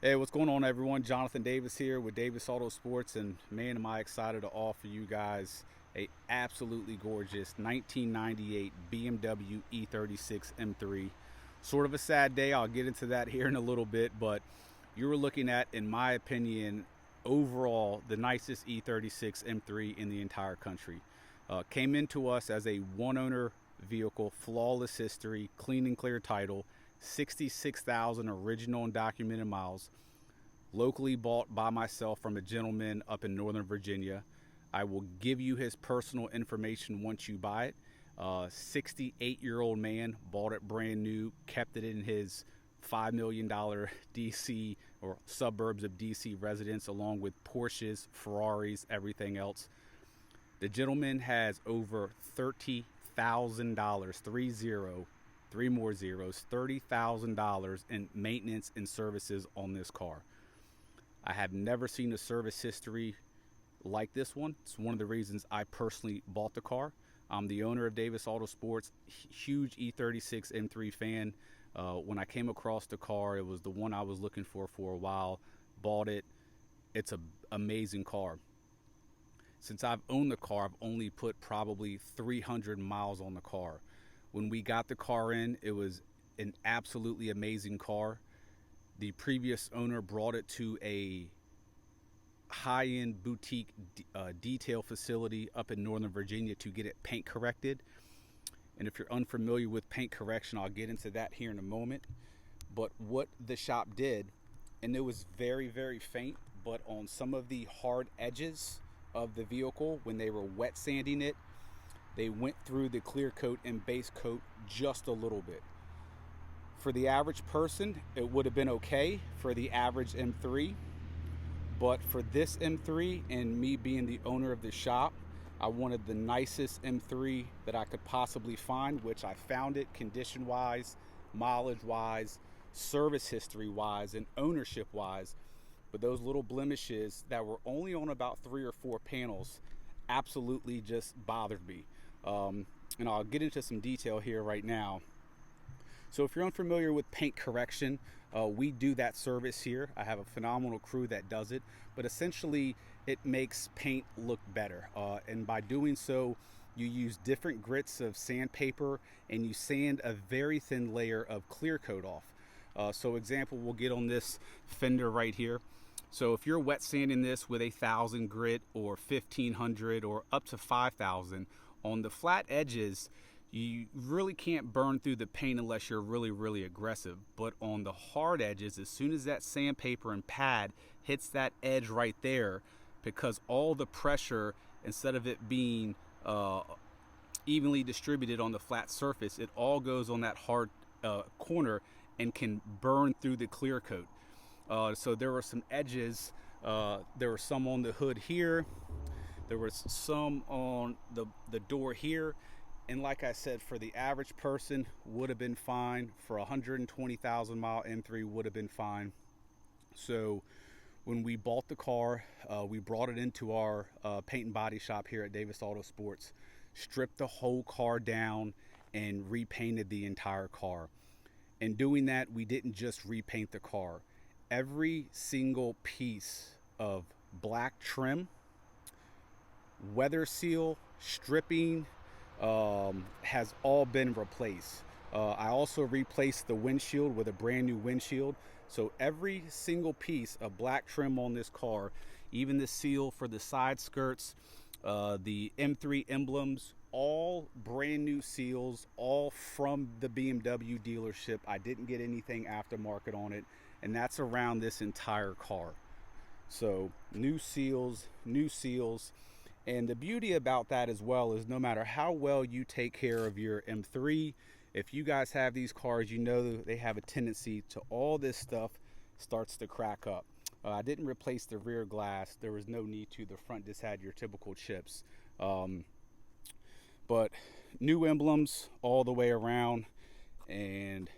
Hey, what's going on, everyone? Jonathan Davis here with Davis Autosports, and man, am I excited to offer you guys a absolutely gorgeous 1998 BMW E36 M3. Sort of a sad day. I'll get into that here in a little bit, but you were looking at, in my opinion, overall the nicest E36 M3 in the entire country. Came into us as a one-owner vehicle, flawless history, clean and clear title, 66,000 original and documented miles, locally bought by myself from a gentleman up in Northern Virginia. I will give you his personal information once you buy it. 68-year-old man, bought it brand new, kept it in his $5 million DC or suburbs of DC residence, along with Porsches, Ferraris, everything else. The gentleman has over $30,000, three more zeros, $30,000 in maintenance and services on this car. I have never seen a service history like this one. It's one of the reasons I personally bought the car. I'm the owner of Davis Autosports, huge E36 M3 fan. When I came across the car, it was the one I was looking for a while. Bought it. It's an amazing car. Since I've owned the car, I've only put probably 300 miles on the car. When we got the car in, it was an absolutely amazing car. The previous owner brought it to a high-end boutique detail facility up in Northern Virginia to get it paint corrected. And if you're unfamiliar with paint correction, I'll get into that here in a moment. But what the shop did, and it was very, very faint, but on some of the hard edges of the vehicle, when they were wet sanding it, they went through the clear coat and base coat just a little bit. For the average person, it would have been okay for the average M3. But for this M3, and me being the owner of the shop, I wanted the nicest M3 that I could possibly find, which I found it condition-wise, mileage-wise, service history-wise, and ownership-wise. But those little blemishes that were only on about 3 or 4 panels absolutely just bothered me. And I'll get into some detail here right now. So if you're unfamiliar with paint correction, we do that service here. I have a phenomenal crew that does it, but essentially it makes paint look better. And by doing so, you use different grits of sandpaper and you sand a very thin layer of clear coat off. So example, we'll get on this fender right here. So if you're wet sanding this with 1,000 grit or 1,500 or up to 5,000, on the flat edges, you really can't burn through the paint unless you're really, really aggressive. But on the hard edges, as soon as that sandpaper and pad hits that edge right there, because all the pressure, instead of it being evenly distributed on the flat surface, it all goes on that hard corner and can burn through the clear coat. So there were some edges. There were some on the hood here. There was some on the door here. And like I said, for the average person, would have been fine. For a 120,000 mile M3 would have been fine. So when we bought the car, we brought it into our paint and body shop here at Davis Autosports, stripped the whole car down and repainted the entire car. In doing that, we didn't just repaint the car. Every single piece of black trim, weather seal, stripping, has all been replaced. I also replaced the windshield with a brand new windshield. So every single piece of black trim on this car, even the seal for the side skirts, the M3 emblems, all brand new seals, all from the BMW dealership. I didn't get anything aftermarket on it, and that's around this entire car. So new seals. And the beauty about that as well is no matter how well you take care of your M3, if you guys have these cars, you know they have a tendency to all this stuff starts to crack up. I didn't replace the rear glass. There was no need to. The front just had your typical chips. But new emblems all the way around and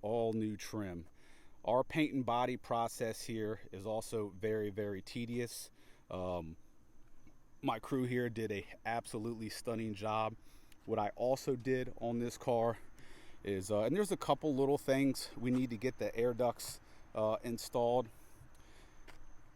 all new trim. Our paint and body process here is also very, very tedious. My crew here did a absolutely stunning job. What I also did on this car is, and there's a couple little things we need to get the air ducts installed.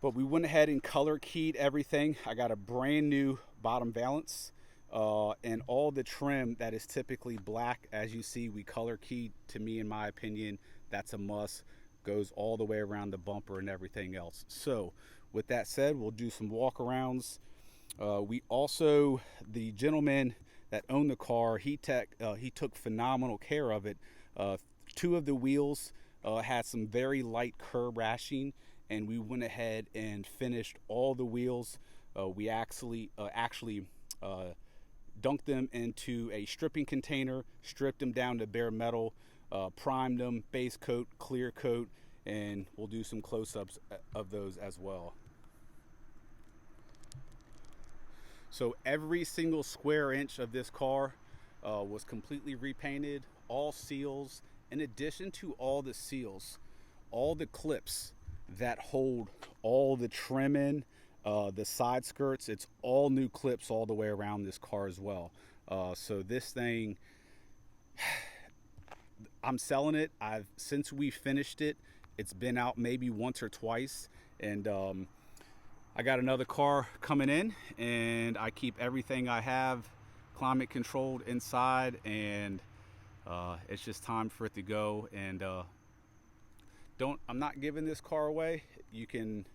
But we went ahead and color keyed everything. I got a brand new bottom valance, and all the trim that is typically black, as you see, we color keyed. To me, in my opinion, that's a must. Goes all the way around the bumper and everything else. So, with that said, we'll do some walk arounds. We also, the gentleman that owned the car, he took phenomenal care of it. Uh, Two of the wheels had some very light curb rashing, and we went ahead and finished all the wheels. We actually dunked them into a stripping container, stripped them down to bare metal, primed them, base coat, clear coat, and we'll do some close-ups of those as well. So every single square inch of this car was completely repainted, all seals. In addition to all the seals, all the clips that hold all the trim in, the side skirts, it's all new clips all the way around this car as well. So this thing, I'm selling it. Since we finished it, it's been out maybe once or twice, and I got another car coming in, and I keep everything I have climate controlled inside, and it's just time for it to go. And I'm not giving this car away. You can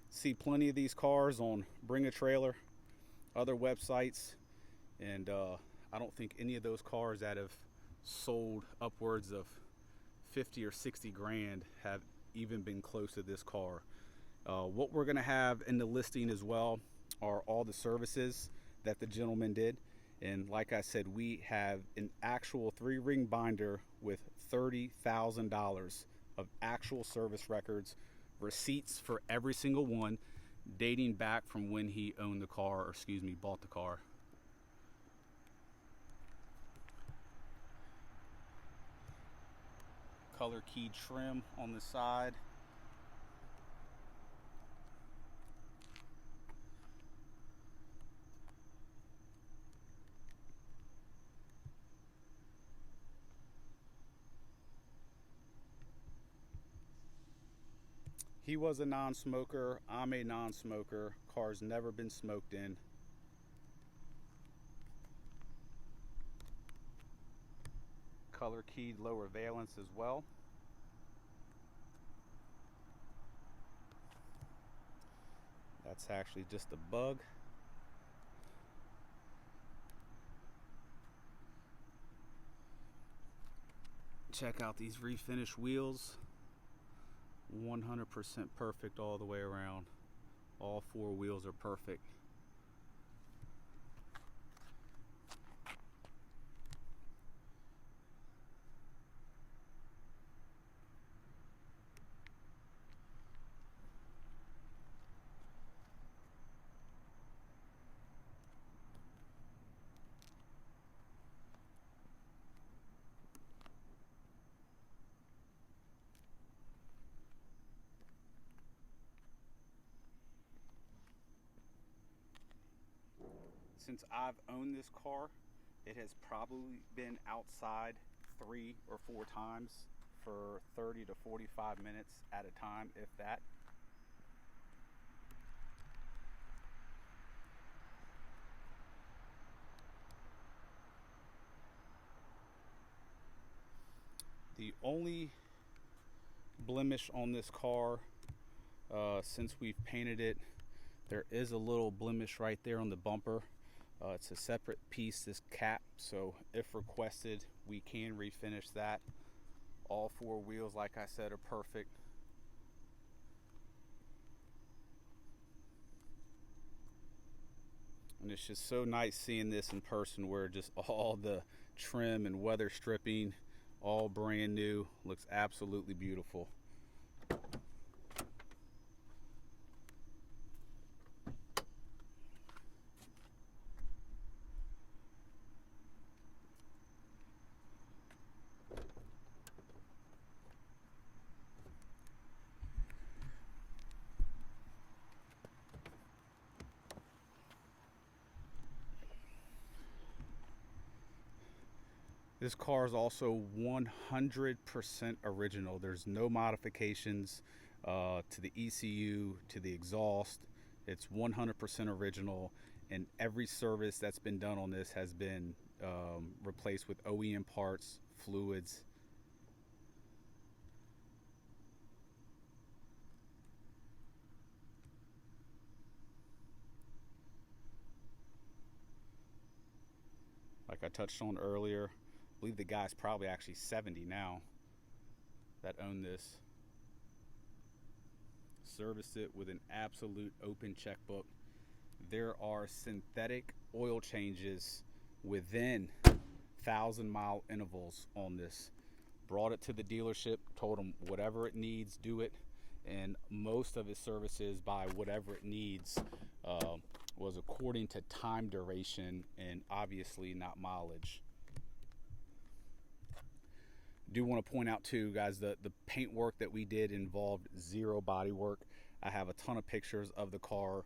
see plenty of these cars on Bring a Trailer, other websites, and I don't think any of those cars that have sold upwards of 50 or 60 grand have even been close to this car. What we're going to have in the listing as well are all the services that the gentleman did. And like I said, we have an actual 3-ring binder with $30,000 of actual service records, receipts for every single one, dating back from when he owned the car, or excuse me, bought the car. Color key trim on the side. He was a non-smoker. I'm a non-smoker. Car's never been smoked in. Color keyed lower valance as well. That's actually just a bug. Check out these refinished wheels. 100% perfect all the way around. All 4 wheels are perfect. Since I've owned this car, it has probably been outside 3 or 4 times for 30 to 45 minutes at a time, if that. The only blemish on this car, since we've painted it, there is a little blemish right there on the bumper. It's a separate piece, this cap, so if requested, we can refinish that. All 4 wheels, like I said, are perfect. And it's just so nice seeing this in person, where just all the trim and weather stripping, all brand new, looks absolutely beautiful. This car is also 100% original. There's no modifications. to the ECU, to the exhaust. It's 100% original, and every service that's been done on this has been replaced with OEM parts, fluids. Like I touched on earlier, I believe the guy's probably actually 70 now that own this. Serviced it with an absolute open checkbook. There are synthetic oil changes within 1,000-mile intervals on this. Brought it to the dealership, told them whatever it needs, do it, and most of its services by whatever it needs was according to time duration and obviously not mileage. Do want to point out too, guys, the paint work that we did involved zero body work. I have a ton of pictures of the car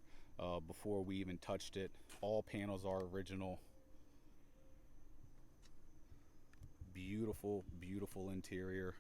before we even touched it. All panels are original. Beautiful, beautiful interior.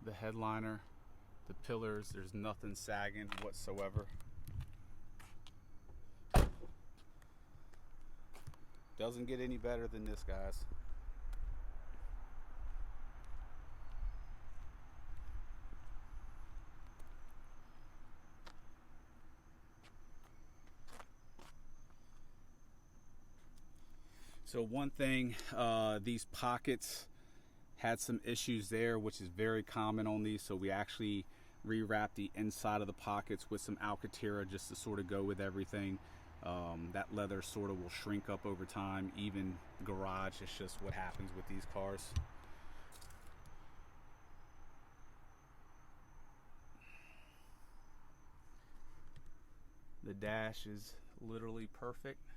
The headliner, the pillars, there's nothing sagging whatsoever. Doesn't get any better than this, guys. So one thing, these pockets had some issues there, which is very common on these, so we actually rewrapped the inside of the pockets with some Alcantara just to sort of go with everything. That leather sort of will shrink up over time, even garage. It's just what happens with these cars. The dash is literally perfect.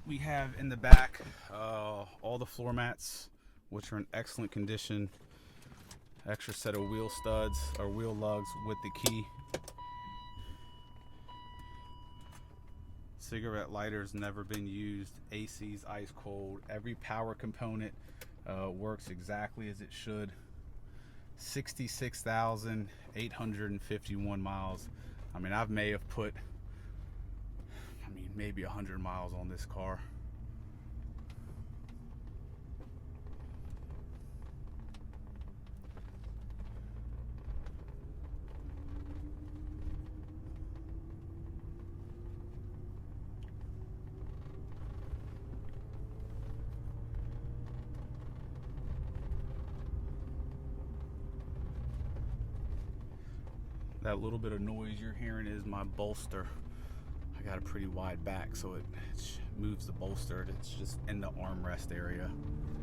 We have in the back all the floor mats, which are in excellent condition. Extra set of wheel studs or wheel lugs with the key. Cigarette lighter's never been used. AC's ice cold. Every power component works exactly as it should. 66,851 miles. I mean, I may have put maybe 100 miles on this car. That little bit of noise you're hearing is my bolster. I got a pretty wide back, so it moves the bolster. It's just in the armrest area.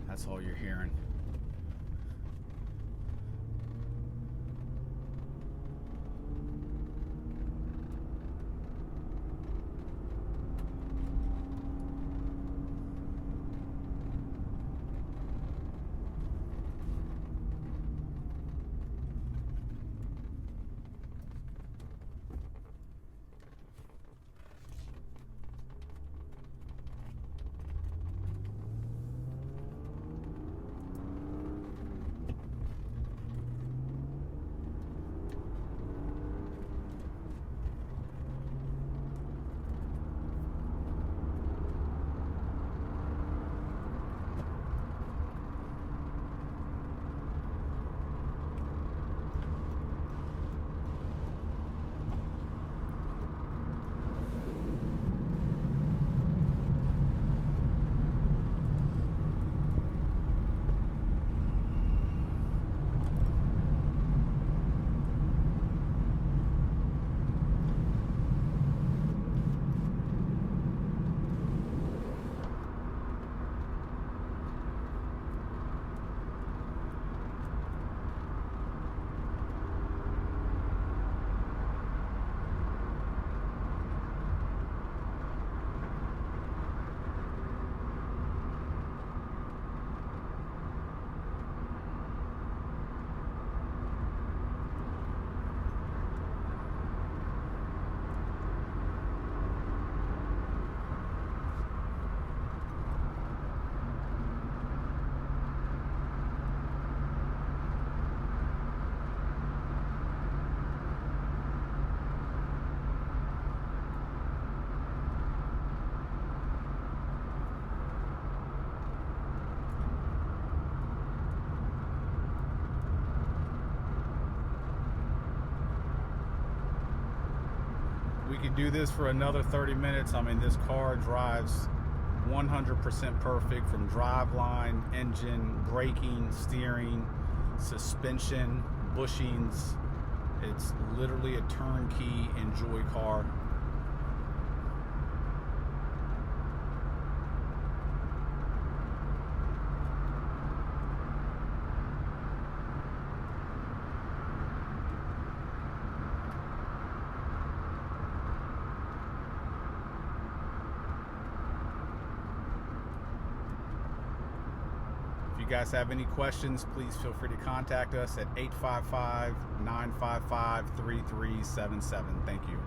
That's all you're hearing. could do this for another 30 minutes. I mean, this car drives 100% perfect, from driveline, engine, braking, steering, suspension, bushings. It's literally a turnkey enjoy car. If you guys have any questions, please feel free to contact us at 855-955-3377. Thank you.